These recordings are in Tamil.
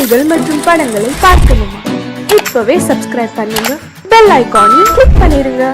செய்திகள் மற்றும் படங்களை பார்க்கணுமா? இப்பவே சப்ஸ்கிரைப் பண்ணுங்க, பெல் ஐகானையும் கிளிக் பண்ணிருங்க.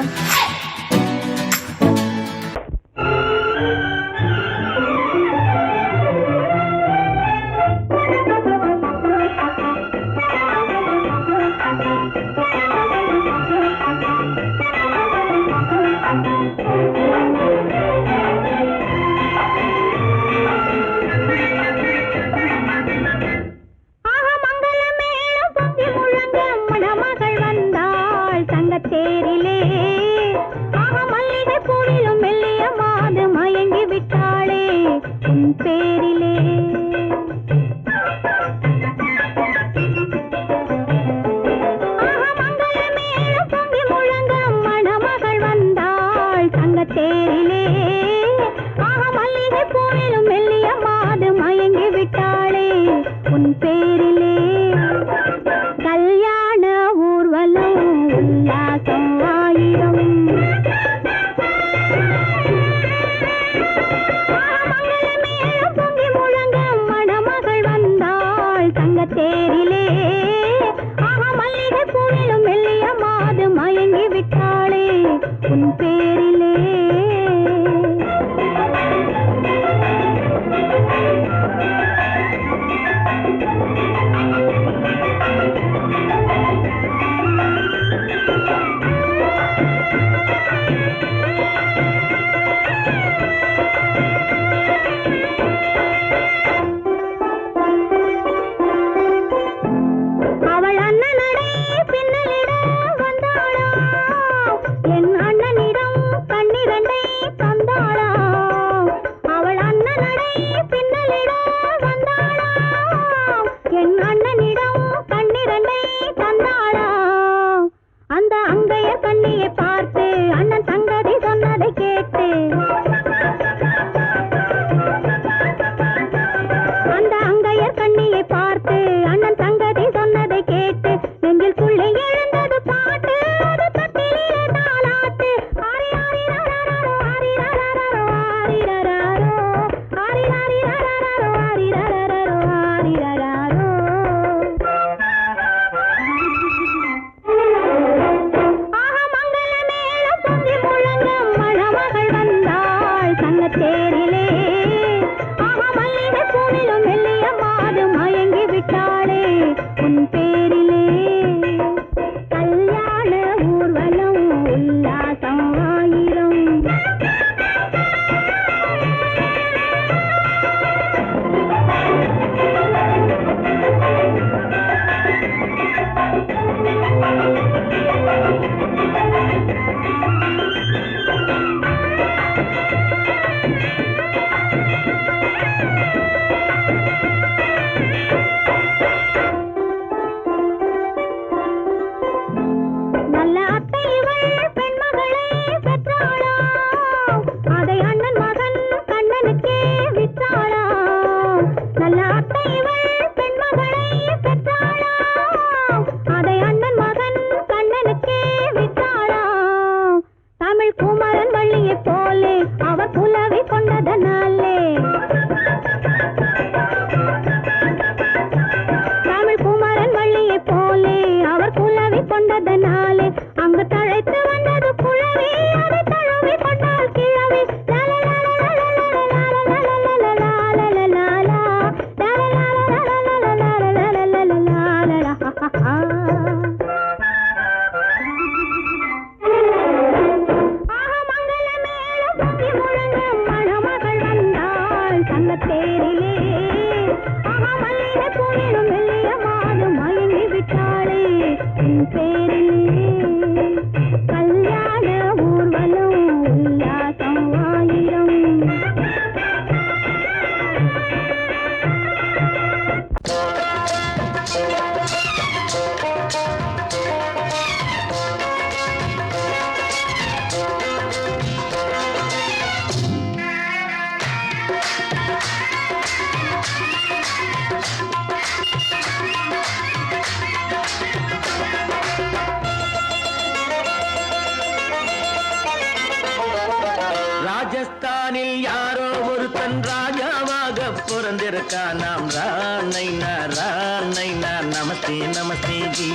ராஜஸ்தானில் யாரோ ஒருத்தன் ராஜாவாக பிறந்திருக்கான். நாம் ராணை நாரா நைனா நமஸ்தே நமஸ்தே ஜி.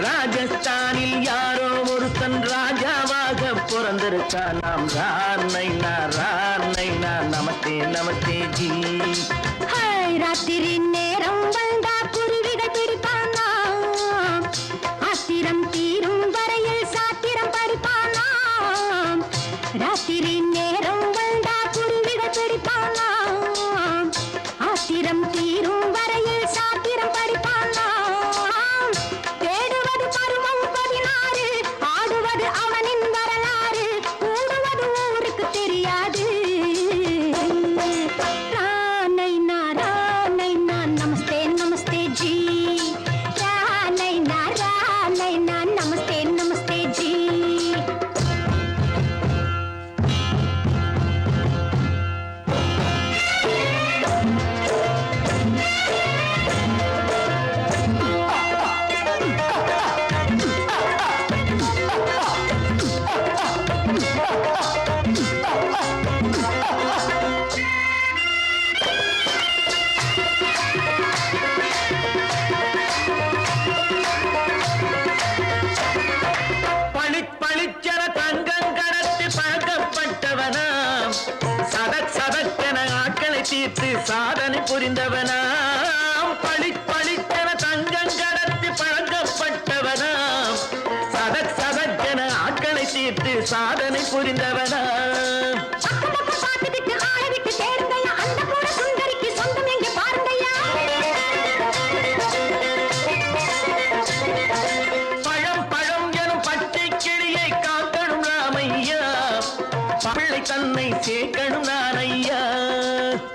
ராஜஸ்தானில் யாரோ ஒருத்தன் ராஜாவாக பிறந்திருக்கான். நாம் நைனா நமஸ்தே நமஸ்தே ஜி. ராத்திரி நேரம் வந்தா குருவிகள் பிடிப்பானா, ஆத்திரம் தீரும் வரையில் சாத்திரம் படிப்பானா. ராத்திரி நேரம் வந்தா குருவிகள் பிடிப்பானா, ஆத்திரம் தீரும் வரையில் சாத்திரம் படிப்பானா. தேடுவது பருவம் 16, ஆடுவது அவனின் வரலாறு, கூடுவது ஊருக்கு தெரியாது. நமஸ்தே நமஸ்தே ஜி. நமஸ்தே நமஸ்தே ஜி. பளிச்சென தங்கம் கடத்தி பழக்கப்பட்டவனாம். சதக்கென ஆட்களை தீர்த்து சாதனை புரிந்தவனாம். பளிச்சென தங்கம் கடத்தி பழக்கப்பட்டவனாம். சதக்கென ஆட்களை தீர்த்து சாதனை புரிந்தவனாம். பிள்ளை தன்னை சேர்க்கணும் நான் ஐயா.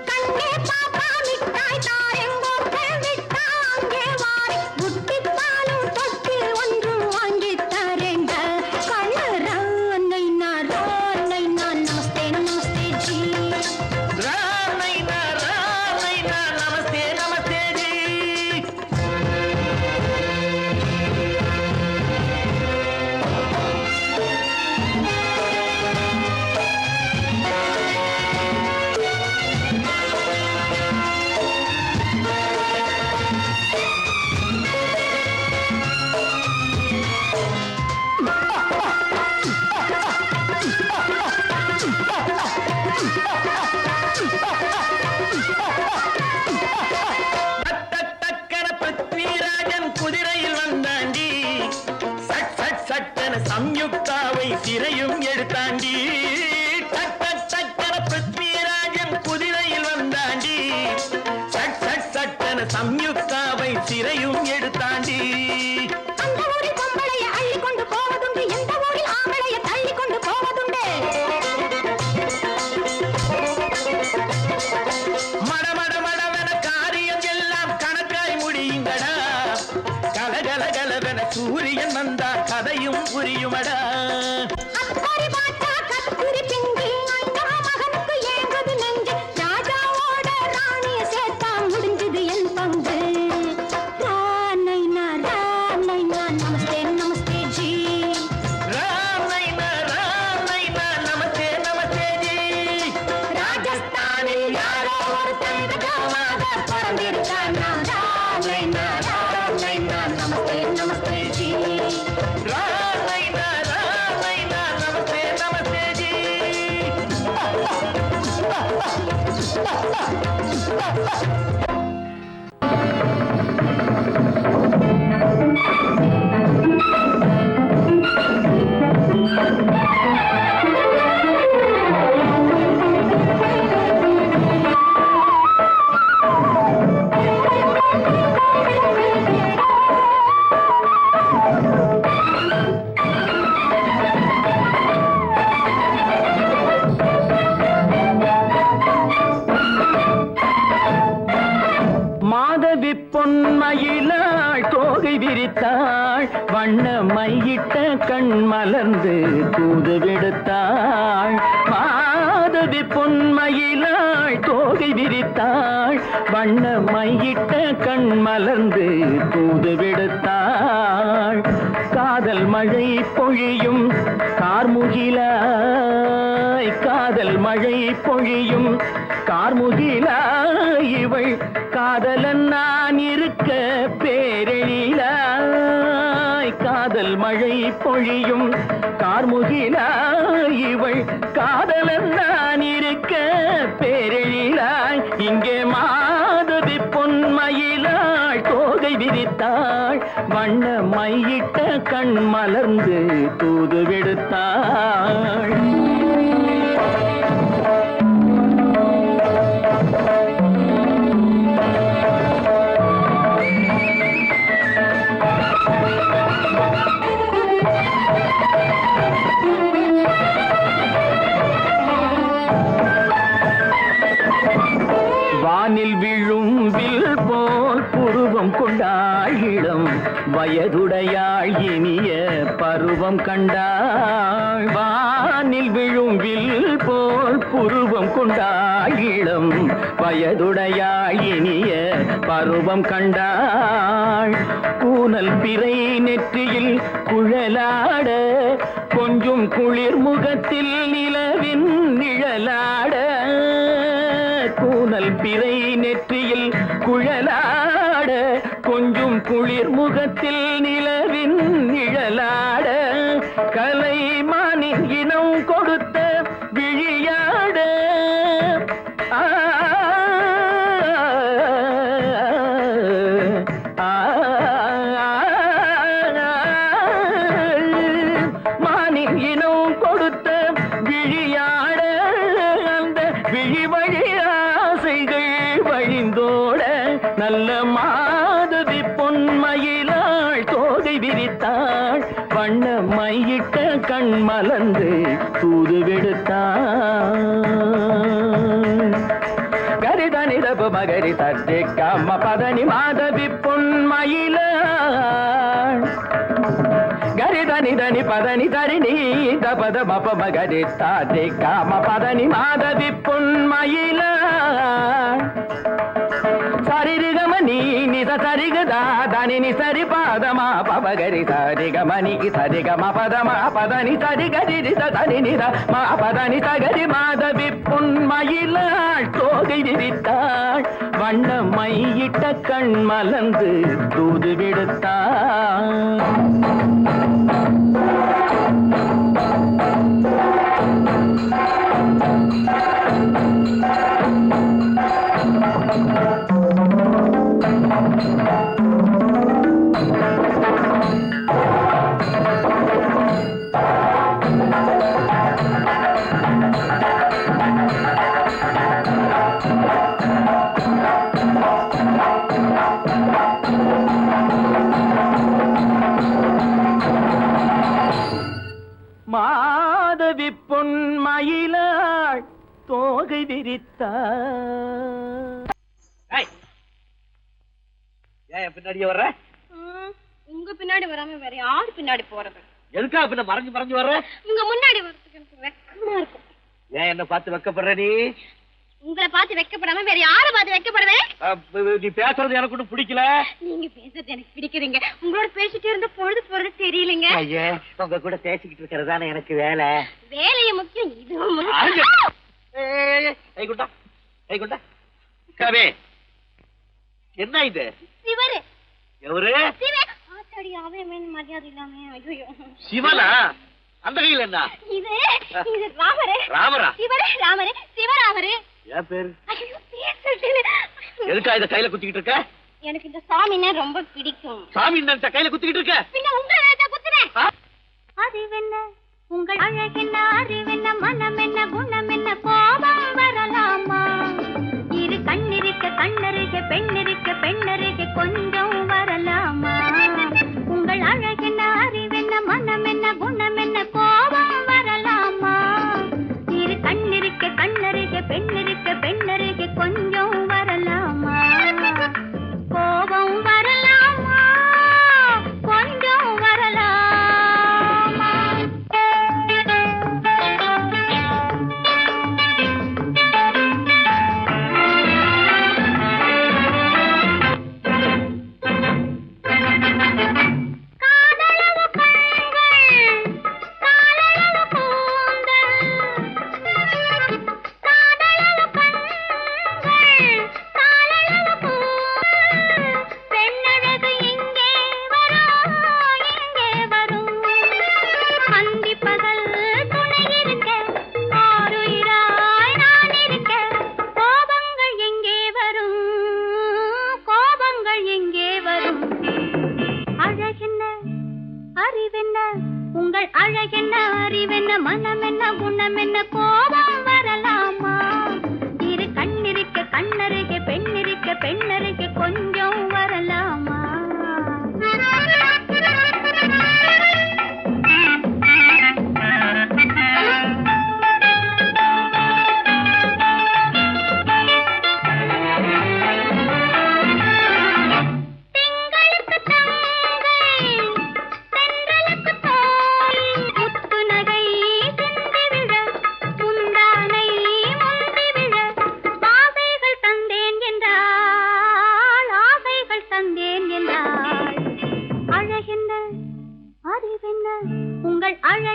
கண்ணே பாப்பா மிட்டாய் தாரெங்கோ கேள்விட்டா அங்கே வாரி புட்டித்தாலும் தொட்டி ஒன்றும் வாங்கி தரேங்க. கண்ணரா நைனா நமஸ்தே நமஸ்தே ஜி. நைனா நமஸ்தே நமஸ்தே ஜி. குதிரையில் வந்தாண்டி, சட்டென சம்யுக்தாவை சிறையும் எடுத்தாண்டி. பிருத்விராஜன் குதிரையில் வந்தாண்டி, சட்டென சம்யுக்தாவை சிறையும் எடுத்தாண்டி. அந்த ஊரில் பொம்பளைய அள்ளி கொண்டு போவதுண்டு, எந்த ஊரில் ஆம்பளைய தள்ளி கொண்டு போவதுண்டு. மடமடவென காரியம் எல்லாம் கணக்காய் முடியுங்கடா. கலகலகலவென சூரியன் வந்தா கதையும் புரியுமடா. அக்கறி பாட்டா கத்துரி பிங்கி அண்ணா மகனுக்கு ஏங்குது நெஞ்சு. ராஜாவோட ராணிய சேர்த்தா முடிஞ்சது என் பங்கு. நைனா நமஸ்தே நமஸ்தே ஜி. நைனா நமஸ்தே நமஸ்தே ஜி. ராஜஸ்தானில் யாரோ ஒருத்தன் ராஜாவாக பிறந்திருக்கான். நைனா நமஸ்தே நமஸ்தே ஜி. நைனா நமஸ்தே நமஸ்தே ஜி. மாதவி பொன்மயிலாள் தோகை விரித்தாள். வண்ண மையிட்ட கண் மலர்ந்து தூது விடுத்தாள். மாதவி மாதவி பொன்மயிலாள் தோகை விரித்தாள் வண்ண மையிட்ட கண் மலர்ந்து தூது விடுத்தாள் காதல் மழை பொழியும் கார்முகிலாய் காதல் மழை பொழியும் கார்முகிலாய் இவள் காதலன் நான் இருக்க பேரெழிலாய் காதல் மழை பொழியும் கார்முகிலாய் இவள் காதலன் நான் இருக்க பேரெழிலாய் இங்கே மாதவி பொன்மயிலாள் தோகை விரித்தாள் வண்ண மையிட்ட கண் மலர்ந்து தூது விடுத்தாள் வானில் விழும் வில் போல் புருவம் கொண்டாள் இளம் வயதுடையாள் இனிய பருவம் கண்டாள் வானில் விழும் வில் போல் புருவம் கொண்டாள் இளம் வயதுடையாள் இனிய பருவம் கண்டாள் கூனல் பிறை நெற்றியில் குழலாட கொஞ்சம் குளிர் முகத்தில் நிலவின் நிழலாட கூனல் பிறை நெற்றியில் குழலாட கொஞ்சம் குளிர் முகத்தில் நிலவின் நிழலாட கலைமானின் இனம் கொடுத்த விழியாட மானின் இனம் கொடுத்த விழியாட அந்த விழி வழி ஆசைகள் வழிந்தோட நல்ல மாதவி பொன்மயிலாள் தோகை விரித்தாள் வண்ண மையிட்ட கண் மலர்ந்து தூது விடுத்தாள் கரிதனி தபு மகரி தட்டி கம்ம பதனி மாதவி பொன்மயிலாள் கரிதனி தனி பதனி தரிணி தபத மப மகரி தாட்டி காம பதனி மாதவி பொன்மயிலாள் சரிகமணி நித சரிகதா தனி நி சரி பாதமா பபகரி சரிகமணி சரிகம பதமா பதனி சரிகரி தனி நித மா பதனி சகரி மாதவி பொன்மயிலாள் தோகை விரித்தாள் வண்ண மையிட்ட கண் மலர்ந்து தூது விடுத்தாள் மாதவி பொன்மயிலாள் தோகை விரித்தாள் ஏன் பின்னாடியே வர்ற உங்க பின்னாடி வராம வேற யாரு பின்னாடி போறது எதுக்காக பின்ன மறைஞ்சு மறைஞ்சு வர்ற உங்க முன்னாடி வரதுக்கு எனக்கு வெக்கமா இருக்கும் ஏன் என்ன பார்த்து வெக்கப்படுற நீ உங்களை பார்த்து வெக்கப்படாம வேற யாரை பார்த்து வெக்கப்படுவேன் நீ பேசுறது எனக்கு ஒன்றும் பிடிக்கல நீங்க பேசுறது எனக்கு பிடிக்குதுங்க உங்களோட பேசிட்டே இருந்த பொழுது போறது தெரியலங்க ஐயே உங்க கூட பேசிக்கிட்டு இருக்கிறதானே எனக்கு வேலை வேலைய முக்கியம் இதுவும் கைகுண்டா கவே என்ன இது சிவரு எவரு ஆத்தாடி அவன் மரியாதை இல்லாம ஐயோ சிவனா அந்த கையில் என்ன இது ராமரு ராமரா சிவரு ராமரு சிவராமரு ஏன் பேரு ஐயோ பேசுறது எதுக்கா இத கையில குத்திக்கிட்டு இருக்க எனக்கு இந்த சாமின்னா ரொம்ப பிடிக்கும் சாமி இந்த கையில குத்திக்கிட்டு இருக்க பின்ன உங்களை குத்துறேன் அறிவென்ன உங்கள் அழகென்ன அறிவென்ன மனம் என்ன குணம் என்ன கோபம் வரலாமா இரு கண்ணிருக்க கண்ணருக பெண்ணிருக்க பெண்ணருக கொஞ்சம் வரலாமா உங்கள் அழகென்ன அறிவென்ன மனம் என்ன குணம் என்ன கோபம் வரலாமா இரு கண்ணிருக்க கண்ணருக பெண்ணிருக்க பெண்ணருக கொஞ்சம் வரலாமா கோபம் வரலாமா கொஞ்சம் வரலாமா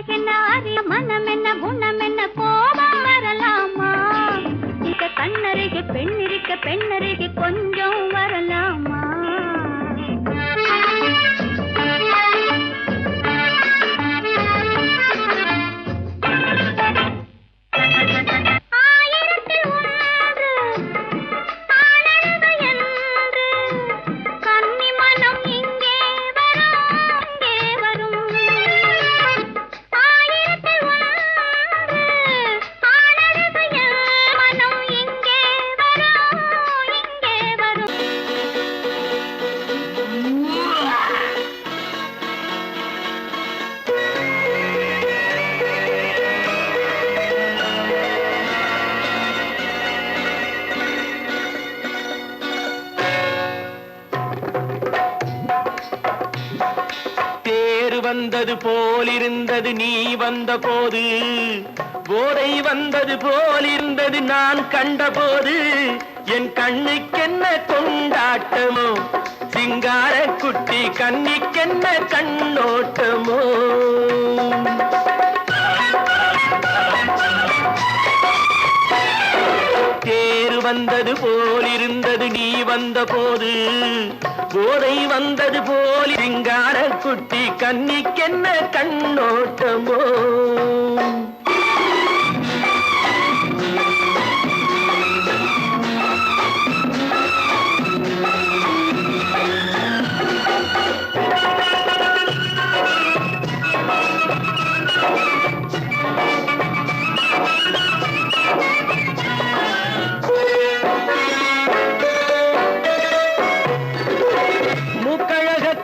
அழகென்ன அறிய மனம் என்ன குணம் என்ன கோபம் வரலாமா இந்த கண்ணருகே பெண்ணருகே கொஞ்சம் வரலாமா வந்தது போலிருந்தது நீ வந்த போது போதை வந்தது போலிருந்தது நான் கண்டபோது என் கண்ணுக்கென்ன கொண்டாட்டமோ சிங்கார குட்டி கண்ணிக்கென்ன கண்ணோட்டமோ தேர் வந்தது போலிருந்தது நீ வந்த போது போதை வந்தது போல் சிங்கார குட்டி கண்ணிக்கென்ன கண்ணோட்டமோ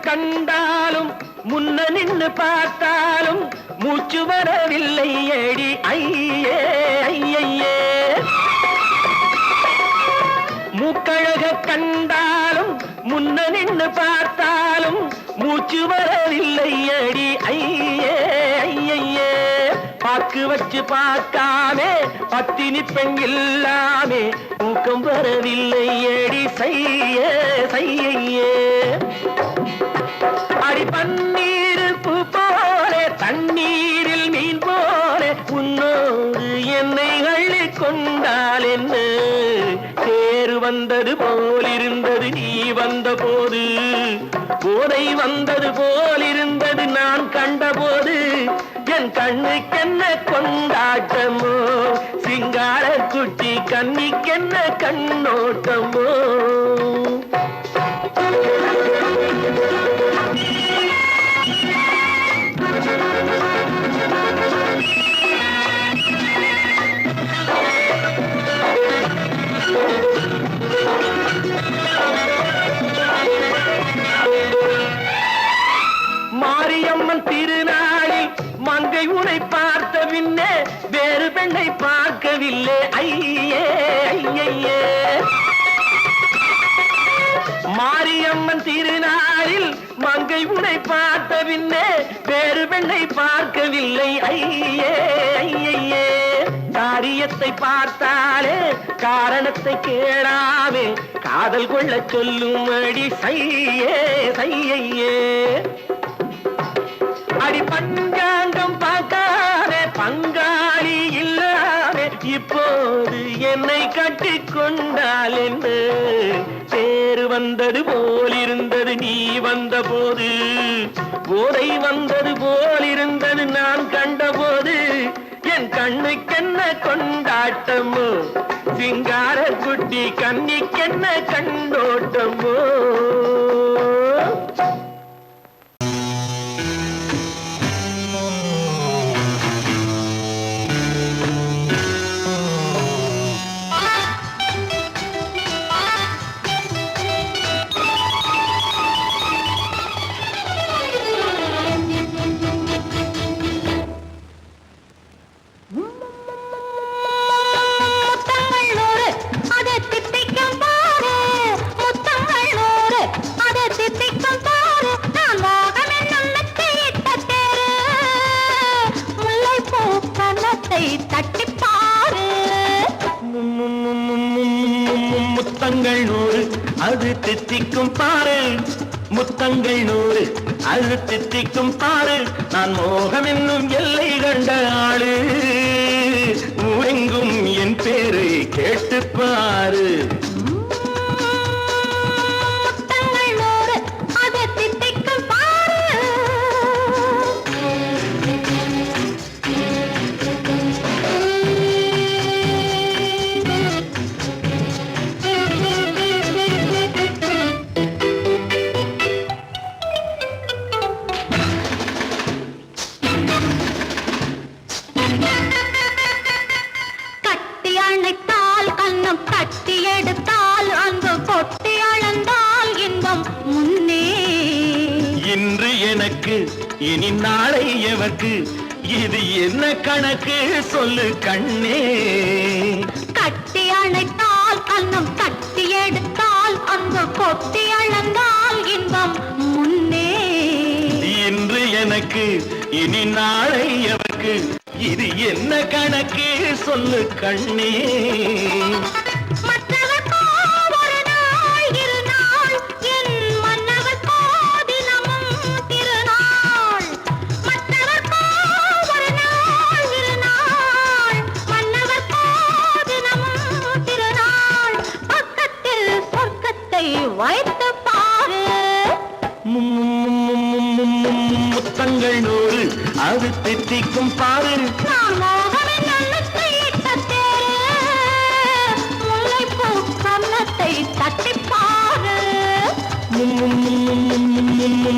கண்டாலும் முன்ன நின்று பார்த்தாலும் மூச்சு வரவில்லை ஏடி ஐயே ஐயே மூக்கழக கண்டாலும் முன்ன நின்று பார்த்தாலும் மூச்சு வரவில்லை ஏடி ஐயே ஐயே பாக்கு வச்சு பார்க்காமே பத்தினி பெண் இல்லாமே ஊக்கம் வரவில்லை ஏடி செய்ய செய்யே அடி பன்னீர் பூ போலே தண்ணீரில் மீன் போலே உன்னோடு என்னை அள்ளி கொண்டால் என்ன தேர் வந்தது போலிருந்தது நீ வந்த போது போதை வந்தது போலிருந்தது நான் கண்டபோது என் கண்ணுக்கென்ன கொண்டாட்டமோ சிங்கார குட்டி கண்ணிக்கென்ன கண்ணோட்டமோ மாரியம்மன் திருநாளில் மங்கை உனை பார்த்த பின்னே வேறு பெண்ணை பார்க்கவில்லை ஐயே ஐயே மாரியம்மன் திருநாளில் மங்கை உனை பார்த்த பின்னே வேறு பெண்ணை பார்க்கவில்லை ஐயே ஐயே காரியத்தை பார்த்தாலே காரணத்தை கேளாமே காதல் கொள்ள சொல்லும்படி செய்யே செய்யே அடி பஞ்சாங்கம் பார்க்காதே பங்காளி இல்லாமே இப்போது என்னை கட்டி கொண்டால் என்ன தேர் வந்தது போலிருந்தது நீ வந்த போது போதை வந்தது போலிருந்தது நான் கண்டபோது என் கண்ணுக்கென்ன கொண்டாட்டமோ சிங்கார குட்டி கண்ணிக்கென்ன கண்ணோட்டமோ முத்தங்கள் நூறு அது தித்திக்கும் பாரு முத்தங்கள் 100 அது தித்திக்கும் பாரு நான் மோகம் என்னும் எல்லை கண்ட ஆளு ஊரெங்கும் என் பேரை கேட்டு பாரு இன்று எனக்கு இனி நாளை எவர்க்கு இது என்ன கணக்கு சொல்லு கண்ணே கட்டி அணைத்தால் கண்ணம் கட்டி எடுத்தால் அங்கு கொட்டி அளந்தால் இன்பம் முன்னே இன்று எனக்கு இனி நாளை எவர்க்கு இது என்ன கணக்கு சொல்லு கண்ணே வைத்து பாரு முத்தங்கள் 100 அது தித்திக்கும் பாரு நான் மோகனின் எண்ணத்தை இட்ட தேரு முல்லைப்பூ கன்னத்தை தட்டி பாரு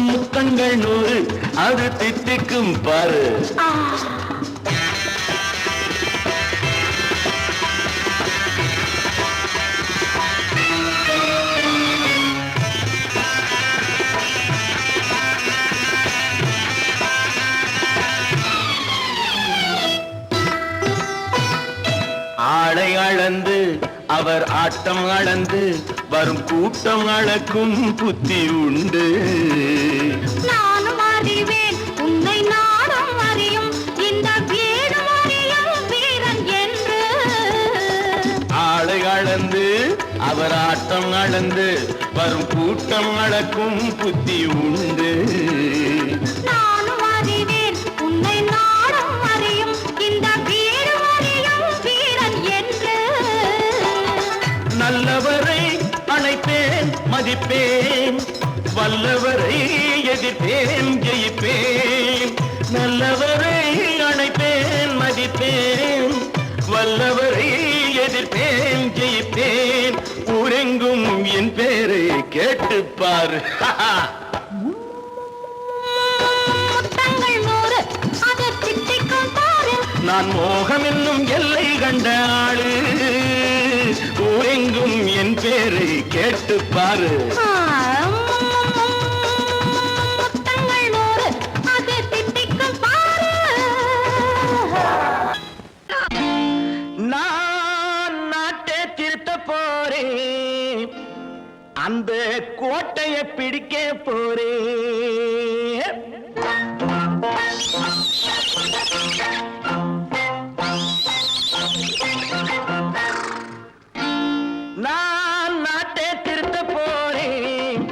முத்தங்கள் 100 அது தித்திக்கும் பாரு ஆளை அளந்து அவர் ஆட்டம் அளந்து வரும் கூட்டம் அளக்கும் புத்தி உண்டு நானும் அறிவேன் உன்னை நாடும் அறியும் இந்த வீடு அறியும் வீரன் என்று ஆளை அளந்து அவர் ஆட்டம் அளந்து வரும் கூட்டம் அளக்கும் புத்தி உண்டு நானும் அறிவேன் உன்னை நாடும் அறியும் இந்த வீடு அறியும் வீரன் என்று நல்லவரை அழைப்பேன் மதிப்பேன் வல்லவரை எதிர்ப்பேன் ஜெயிப்பேன் நல்லவரை அழைப்பேன் மதிப்பேன் வல்லவரை எதிர்ப்பேன் ஜெயிப்பேன் ஊரெங்கும் என் பேரை கேட்டுப்பார் முத்தங்கள் 100 அது தித்திக்கும் பாரு நான் மோகம் என்னும் எல்லை கண்ட ஆளு ஊரெங்கும் என் பேரை கேட்டுப்பாரு முத்தங்கள் 100 அது தித்திக்கும் பாரு நான் நாட்டை திருத்த போறேன் அந்த கோட்டையை பிடிக்க போறேன் நான் நாட்டை திருத்த போறேன்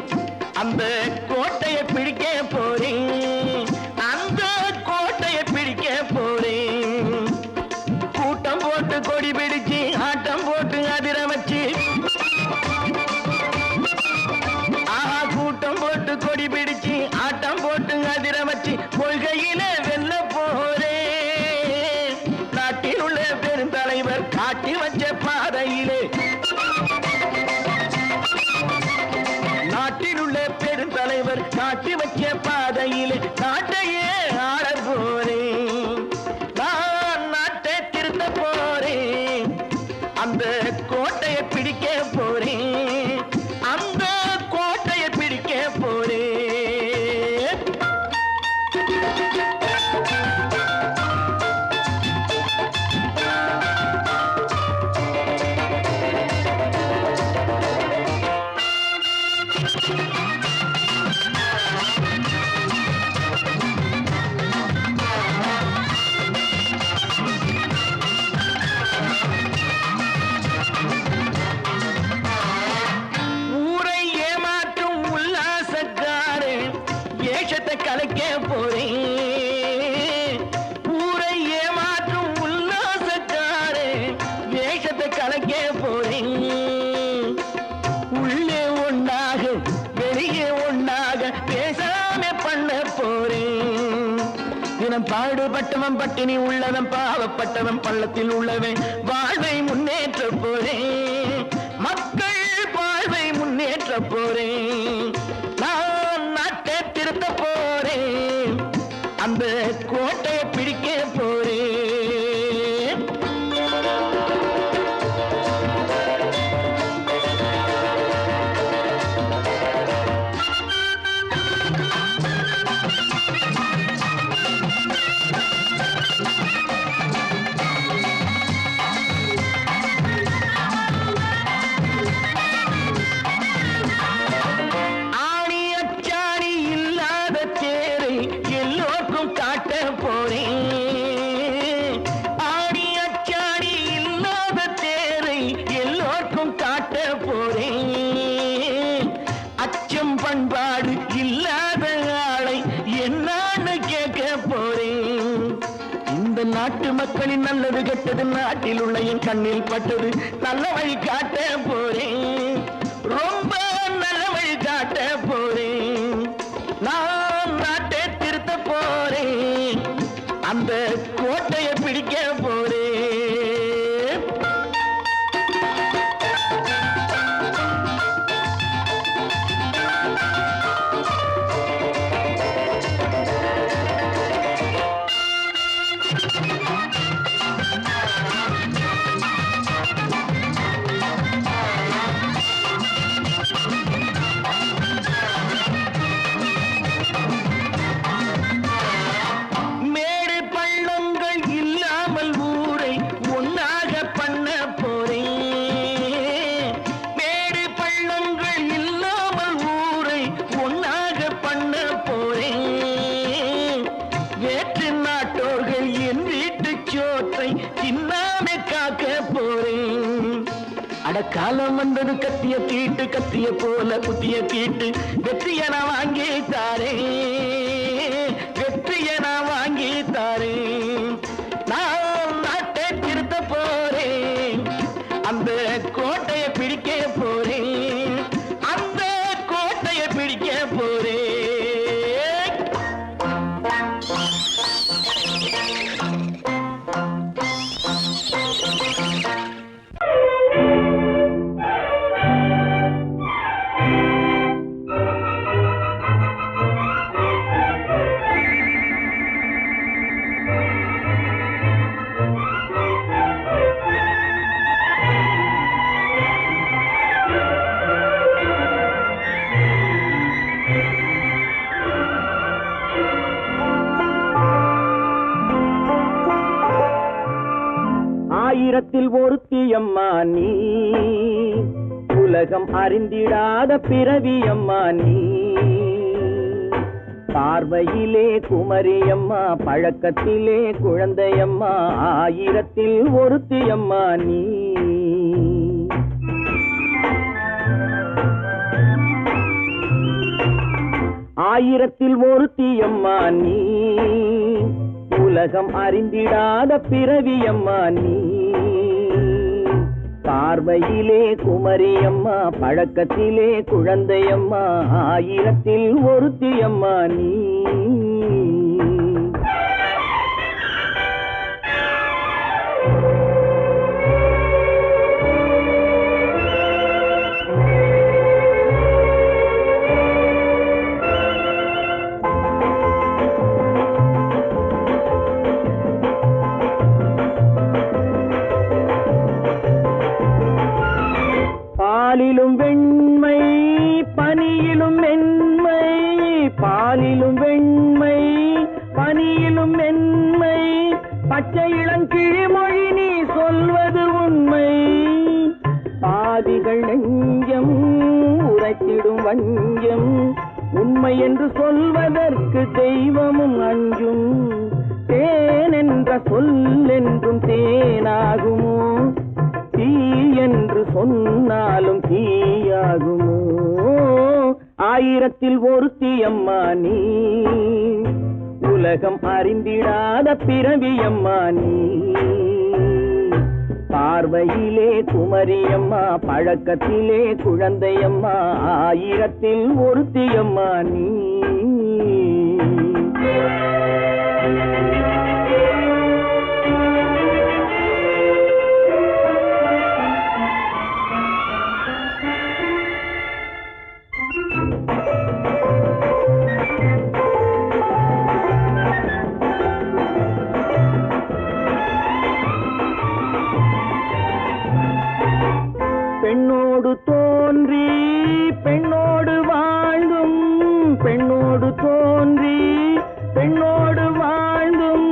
அந்த கோட்டையை பிடிக்க போறேன் அந்த கோட்டையை பிடிக்க போறேன் கூட்டம் போட்டு கொடி பிடிச்சு ஆட்டம் போட்டு அதிர வச்சு கூட்டம் போட்டு கொடி பிடிச்சு ஆட்டம் போட்டு அதிர வச்சு கொள்கையில வெல்ல போறேன் நாட்டில் உள்ள பெருந்தலைவர் காட்டி வச்ச பாதையிலே நாட்டில் உள்ள பெருந்தலைவர் காட்டி வச்ச பாதையிலே நாட்டையே ஆள போறேன் நான் நாட்டை திருத்த போறேன் அந்த கோட்டையை பிடிக்க போறேன் அந்த கோட்டையை பிடிக்க போறேன் வேஷத்தை கலைக்க போறேன் ஊரை ஏமாற்றும் உல்லாசக்காரே வேஷத்தை கலைக்க போறேன் உள்ளே ஒண்ணாக வெளியே ஒண்ணாக பேசாம பண்ண போறேன் தினம் பாடுபட்டவன் பட்டினி உள்ளவன் பாவப்பட்டவன் பள்ளத்தில் உள்ளவன் வாழ்வை முன்னேற்ற போறேன் மக்கள் வாழ்வை முன்னேற்ற போறேன் நான் நாட்டை திருத்த போறேன் அந்த கோட்டையை பிடிக்க போறேன் ஆணி அச்சாணி இல்லாத தேரை எல்லோருக்கும் காட்ட போறேன் ஆணி அச்சாணி இல்லாத தேரை எல்லோருக்கும் காட்ட போறேன் அச்சம் பண்பாடு இல்லாத ஆளை என்னான்னு கேட்க போறேன் இந்த நாட்டு மக்களின் நல்லது கெட்டது நாட்டில் உள்ள என் கண்ணில் பட்டது நல்ல வழி காட்ட போறேன் ரொம்ப நல்ல வழி காட்ட போறேன் நான் நாட்டை திருத்த போறேன் அந்த கோட்டையை பிடிக்க போறேன் மேடு பள்ளங்கள் இல்லாமல் ஊரை ஒன்னாக பண்ண போறேன் மேடு பள்ளங்கள் இல்லாமல் ஊரை ஒன்னாக பண்ண போறேன் வேற்று நாட்டோர்கள் என் வீட்டு சோற்றை தின்னாமே காக்க போறேன் அடக்காலம் வந்தது கத்திய தீட்டு கத்திய போல குத்திய தீட்டு வெற்றியை நான் வாங்கி தாரேன் வெற்றியை நான் வாங்கி தாரேன் நான் நாட்டை திருத்த போறேன் அந்த கோட்டையை பிடிக்க போறேன் அந்த கோட்டையை பிடிக்க போறேன் ஆயிரத்தில் ஒருத்தியம்மா நீ உலகம் அறிந்திடாத பிறவியம்மா நீ பார்வையிலே குமரியம்மா பழக்கத்திலே குழந்தையம்மா ஆயிரத்தில் ஒருத்தியம்மா நீ ஆயிரத்தில் ஒருத்தியம்மா நீ உலகம் அறிந்திடாத பிறவியம்மா நீ பார்வையிலே குமரியம்மா பழக்கத்திலே குழந்தையம்மா ஆயிரத்தில் ஒருத்தியம்மா நீ பாலிலும் வெண்மை பனியிலும் மென்மை பாலிலும் வெண்மை பனியிலும் மென்மை பச்சை இளங்கிழிமொழி நீ சொல்வது உண்மை பாதிகள் நெஞ்சம் உரைத்திடும் வஞ்சம் உண்மை என்று சொல்வதற்கு தெய்வமும் அஞ்சும் தேன் என்ற சொல் என்றும் தேனாகுமோ தீ என்று சொன்னாலும் தீயாகுமோ ஆயிரத்தில் ஒருத்தி அம்மா நீ, உலகம் அறிந்திடாத பிறவி அம்மா நீ. பார்வையிலே குமரியம்மா, பழக்கத்திலே குழந்தையம்மா, ஆயிரத்தில் ஒருத்தி அம்மா நீ. பெண்ணோடு தோன்றி பெண்ணோடு வாழ்ந்தும், பெண்ணோடு தோன்றி பெண்ணோடு வாழ்ந்தும்,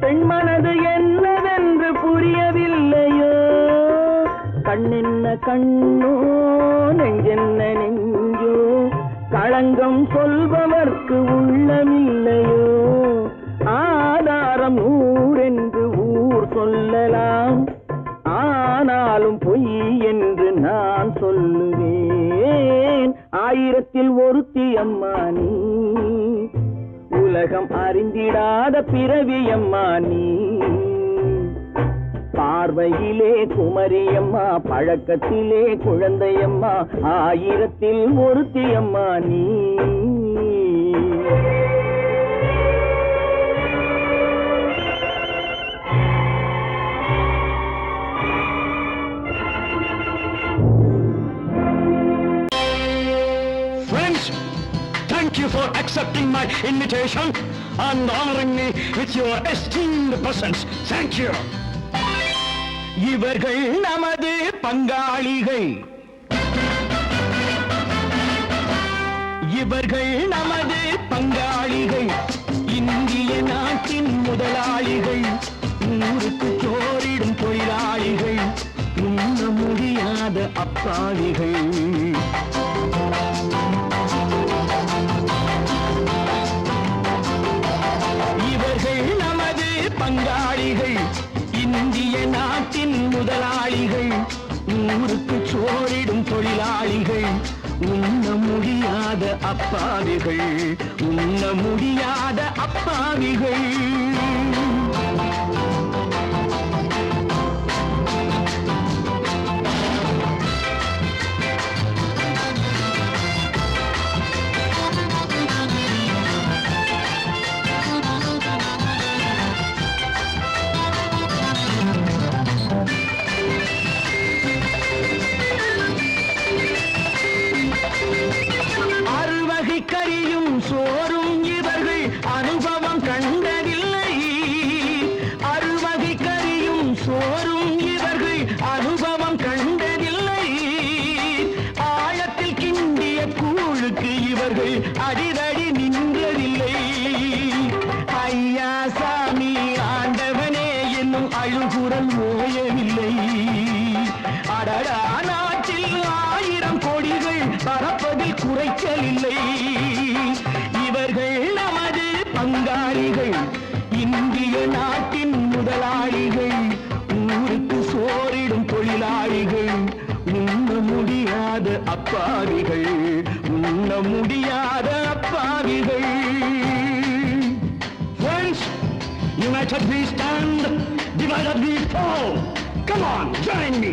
பெண்மனது என்னவென்று புரியவில்லையோ. கண்ணென்ன கண்ணோ, நெஞ்சென்ன நெஞ்சோ, களங்கம் சொல்பவர்க்கு உள்ளமில்லையோ. ஆதாரம் நூறென்று ஊர் சொல்லலாம், ஆனாலும் பொய் என்று நான் சொல்லுவேன். ஆயிரத்தில் ஒருத்தி அம்மா நீ, உலகம் அறிந்திடாத பிறவி அம்மா நீ. பார்வையிலே குமரியம்மா, பழக்கத்திலே குழந்தையம்மா, ஆயிரத்தில் ஒருத்தி அம்மா நீ. Thank you for accepting my invitation and honoring me with your esteemed presence. Thank you. இவர்கள் நமது பங்காளிகள், இவர்கள் நமது பங்காளிகள், இந்திய நாட்டின் முதலாளிகள், ஊருக்கு சோறிடும் தொழிலாளிகள், உண்ண முடியாத அப்பாவிகள். பங்காளிகள், இந்திய நாட்டின் முதலாளிகள், ஊருக்கு சோறிடும் தொழிலாளிகள், உண்ண முடியாத அப்பாவிகள், உண்ண முடியாத அப்பாவிகள். கரியும் சோறும் இவர்கள் அனுபவம் கண்டதில்லை. அறுவகை கரியும் சோறும் இவர்கள் அனுபவம் கண்டதில்லை. ஆழத்தில் கிண்டிய கூழுக்கு இவர்கள் அடிதடி நின்றதில்லை. ஐயா சாமி ஆண்டவனே என்னும் அழுகுரல் ஓயவில்லை. அடடா, நாட்டில் 1000 கோடிகள் பறப்பதில் குறைச்சலில்லை. இவர்கள் நமது பங்காளிகள், இந்திய நாட்டின் முதலாளிகள், ஊருக்கு சோறிடும் தொழிலாளிகள், உண்ண முடியாத அப்பாவிகள், உண்ண முடியாத அப்பாவிகள். Friends, united we stand, divided we fall. Come on, join me.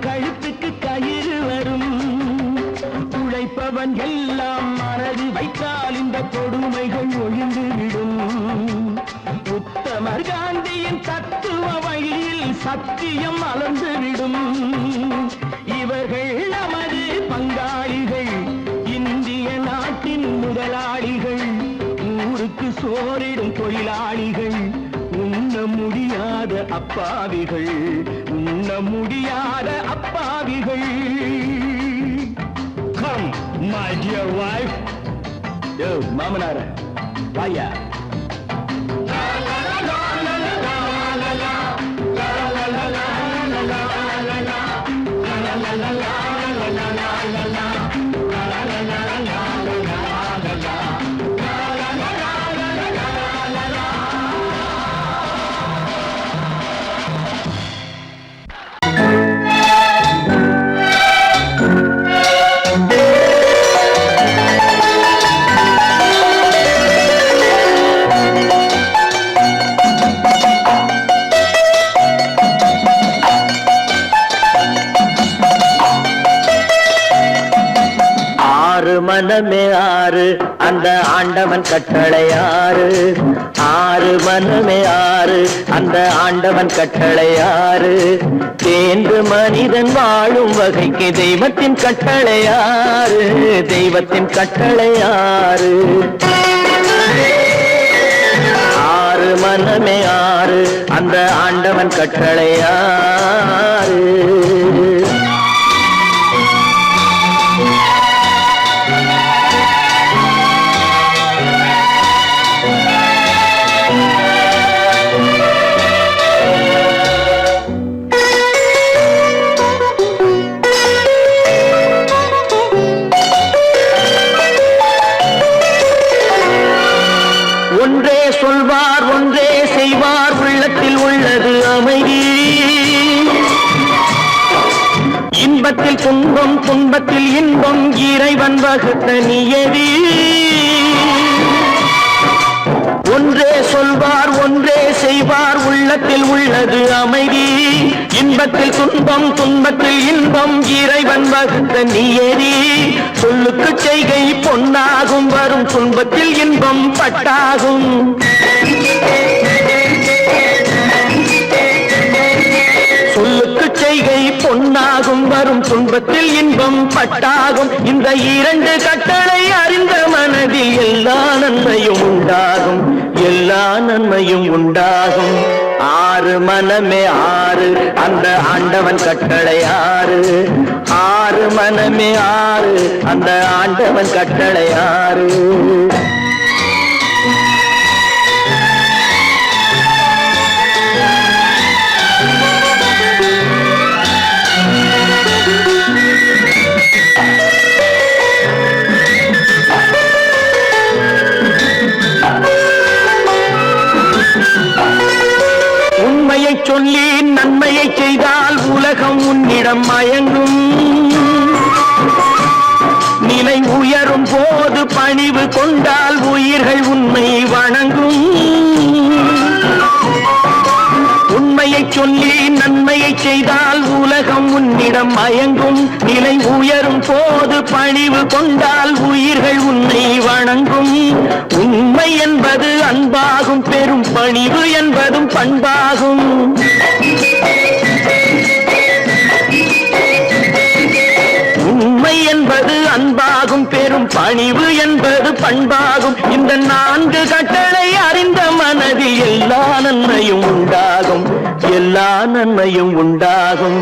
கழுத்துக்கு கயிறு வரும். உழைப்பவன் எல்லாம் விட்டால் இந்த கொடுமைகள் ஒழிந்துவிடும். உத்தமர் காந்தியின் தத்துவ வழியில் சத்தியம் மலர்ந்துவிடும். இவர்கள் நமது பங்காளிகள், இந்திய நாட்டின் முதலாளிகள், ஊருக்கு சோறிடும் தொழிலாளிகள், உண்ண முடியாத அப்பாவிகள், உண்ண முடியாத அப்பாவிகள். Come, my dear wife. யோ மாமனார வாயா. மனமே ஆறு அந்த ஆண்டவன் கட்டளை ஆறு. ஆறு மனமே ஆறு அந்த ஆண்டவன் கட்டளை ஆறு. தேர்ந்து மனிதன் வாழும் வகைக்கு தெய்வத்தின் கட்டளை ஆறு. தெய்வத்தின் கட்டளை ஆறு. ஆறு மனமே ஆறு அந்த ஆண்டவன் கட்டளை ஆறு. ஒன்றே சொல்வார் ஒன்றே செய்வார், உள்ளத்தில் உள்ளது அமைதி. இன்பத்தில் துன்பம் துன்பத்தில் இன்பம், இறைவன் வகுத்த நியதி. ஒன்றே சொல்வார் ஒன்றே செய்வார், உள்ளத்தில் உள்ளது அமைதி. இன்பத்தில் துன்பம் துன்பத்தில் இன்பம், இறைவன் வகுத்த நியதி. சொல்லுக்கு செய்கை பொன்னாகும், வரும் துன்பத்தில் இன்பம் பட்டாகும். சொல்லுக்கு செய்கை பொன்னாகும், வரும் துன்பத்தில் இன்பம் பட்டாகும். இந்த இரண்டு கட்டளை அறிந்த மனதில் எல்லா நன்மையும் உண்டாகும், எல்லா நன்மையும் உண்டாகும். ஆறு மனமே ஆறு அந்த ஆண்டவன் கட்டளை ஆறு. ஆறு மனமே ஆறு அந்த ஆண்டவன் கட்டளை ஆறு. உண்மையை சொல்லி நன்மையை செய்தால் உலகம் உன்னிடம் மயங்கும். நிலை உயரும் போது பணிவு கொண்டால் உயிர்கள் உன்னை வணங்கும். உண்மையை சொல்லி நன்மையை செய்தால் உலகம் உன்னிடம் மயங்கும். நிலை உயரும் போது பணிவு கொண்டால் உயிர்கள் உன்னை வணங்கும். உண்மை என்பது அன்பாகும், பெரும் பணிவு என்பதும் பண்பாகும். உண்மை என்பது அன்பாகும், பெரும் பணிவு என்பது பண்பாகும். இந்த நான்கு கட்டளை அறிந்த மனதில் எல்லா நன்மையும் உண்டாகும், எல்லா நன்மையும் உண்டாகும்.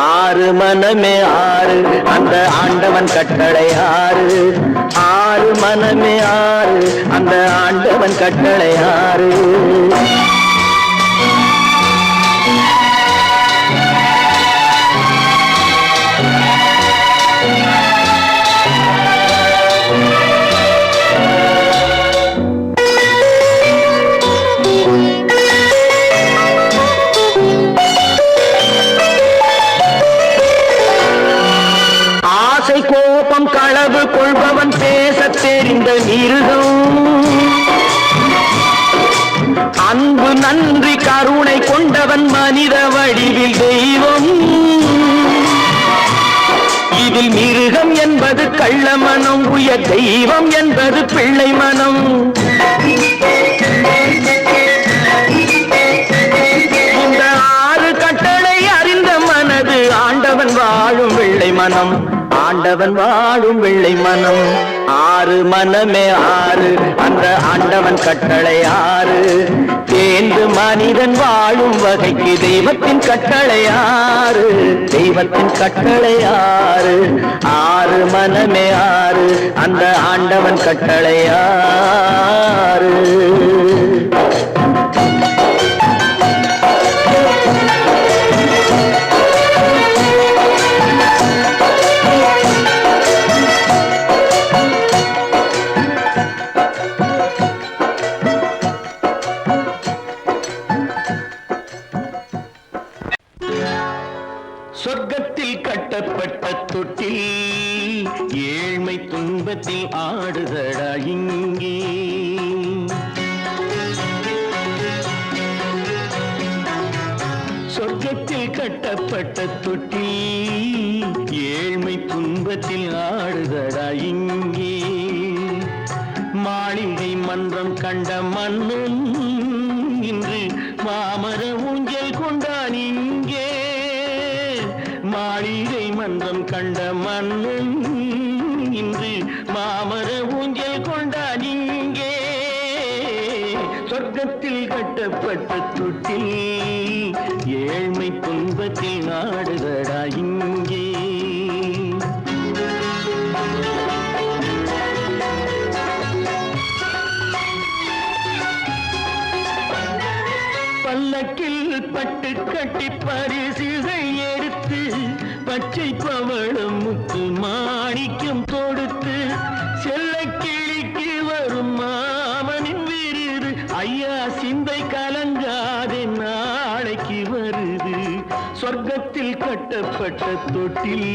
ஆறு மனமே ஆறு அந்த ஆண்டவன் கட்டளை ஆறு. ஆறு மனமே ஆறு அந்த ஆண்டவன் கட்டளை ஆறு. கோபம் களவு கொள்பவன் பேச தெரிந்த மிருகம். அன்பு நன்றி கருணை கொண்டவன் மனித வடிவில் தெய்வம். இதில் மிருகம் என்பது கள்ள மனம், உயர் தெய்வம் என்பது பிள்ளை மனம். இந்த 6 கட்டளை அறிந்த மனது ஆண்டவன் வாழும் வெள்ளை மனம், ஆண்டவன் வாழும் வெள்ளை மனம். 6 மனமே 6, அந்த ஆண்டவன் கட்டளை 6. தேர்ந்து மனிதன் வாழும் வகைக்கு தெய்வத்தின் கட்டளை 6, தெய்வத்தின் கட்டளை 6. 6 மனமே 6, அந்த ஆண்டவன் கட்டளை 6. சொர்க்கத்தில் கட்டப்பட்ட தொட்டில் ஏழ்மை துன்பத்தில் ஆடுதடா இங்கே. சொர்க்கத்தில் கட்டப்பட்ட தொட்டில் ஏழ்மை துன்பத்தில் ஆடுதடா இங்கே. மாளிகை மன்றம் கண்ட மன்னன் இன்று மாமர ஊஞ்சல் கொண்டான் இங்கே. மாளிகை மன்றம் கண்ட மன்னன் இன்று மாமர ஊஞ்சல் கொண்டான் இங்கே. சொர்க்கத்தில் கட்டப்பட்ட தொட்டில் ஏழ்மை துன்பத்தில் ஆடுதடா இங்கே. பல்லக்கில் பட்டு கட்டி பரிசுகள் எடுத்து பச்சை பவளம் முத்து மாணிக்கம் தொடுத்து செல்ல கிளிக்கு வரும் மாமனின் விருது. ஐயா சிந்தை கலங்காதே நாளைக்கு வருது. சொர்க்கத்தில் கட்டப்பட்ட தொட்டில்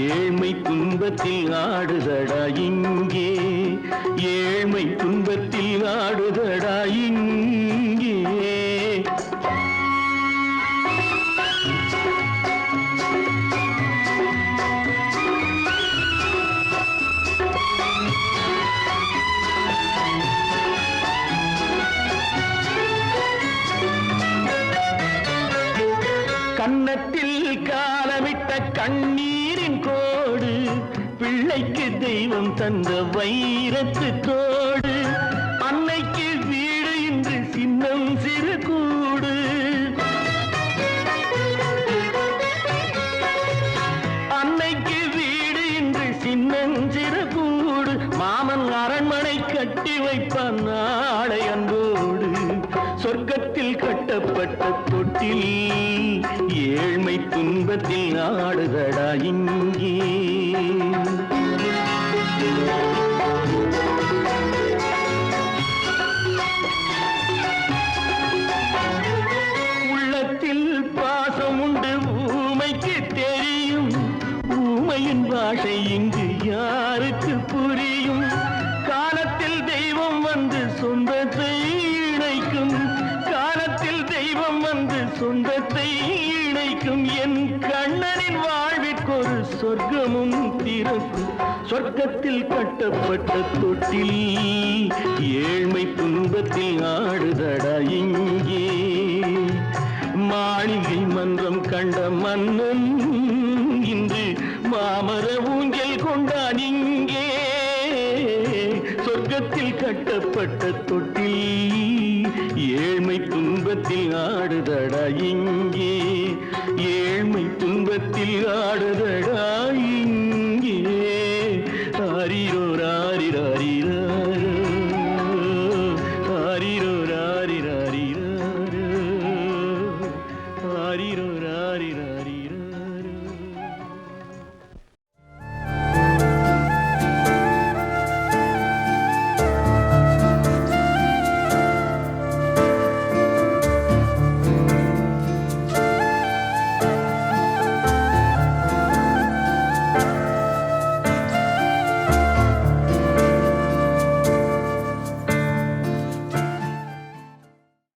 ஏழ்மை துன்பத்தில் ஆடுதடா இங்கே. ஏழ்மை துன்பத்தில் ஆடுதடா இங்கே. கன்னத்தில் காலமிட்ட கண்ணீரின் கோடு, பிள்ளைக்கு தெய்வம் தந்த வைரத்து தோடு. அன்னைக்கு வீடு இன்று சின்னம் சிறு கூடு. அன்னைக்கு வீடு இன்று சின்னஞ்சிறு கூடு. மாமன் அரண்மனை கட்டி வைப்பான் நாளை அன்போடு. சொர்க்கத்தில் கட்டப்பட்ட தொட்டில் ஏழ்மை துன்பத்தில் ஆடுதடா இங்கே. உள்ளத்தில் பாசம் உண்டு ஊமைக்கு தெரியும். ஊமையின் பாஷை இங்கு யாருக்கு புரியும்? காலத்தில் தெய்வம் வந்து சொந்தத்தை இணைக்கும். காலத்தில் தெய்வம் வந்து சொந்தத்தை இணைக்கும். என் கண்ணனின் வாழ்விற்கொரு சொர்க்கமும் திறக்கும். சொர்க்கத்தில் கட்டப்பட்ட தொட்டில் ஏழ்மை துன்பத்தில் ஆடுதடா இங்கே. மாளிகை மன்றம் கண்ட மன்னன் இன்று மாமர ஊஞ்சல் கொண்டான் இங்கே. சொர்க்கத்தில் கட்டப்பட்ட தொட்டில் ஏழ்மை துன்பத்தில் ஆடுதடா இங்கே. ஏழ்மை துன்பத்தில் ஆடுதடா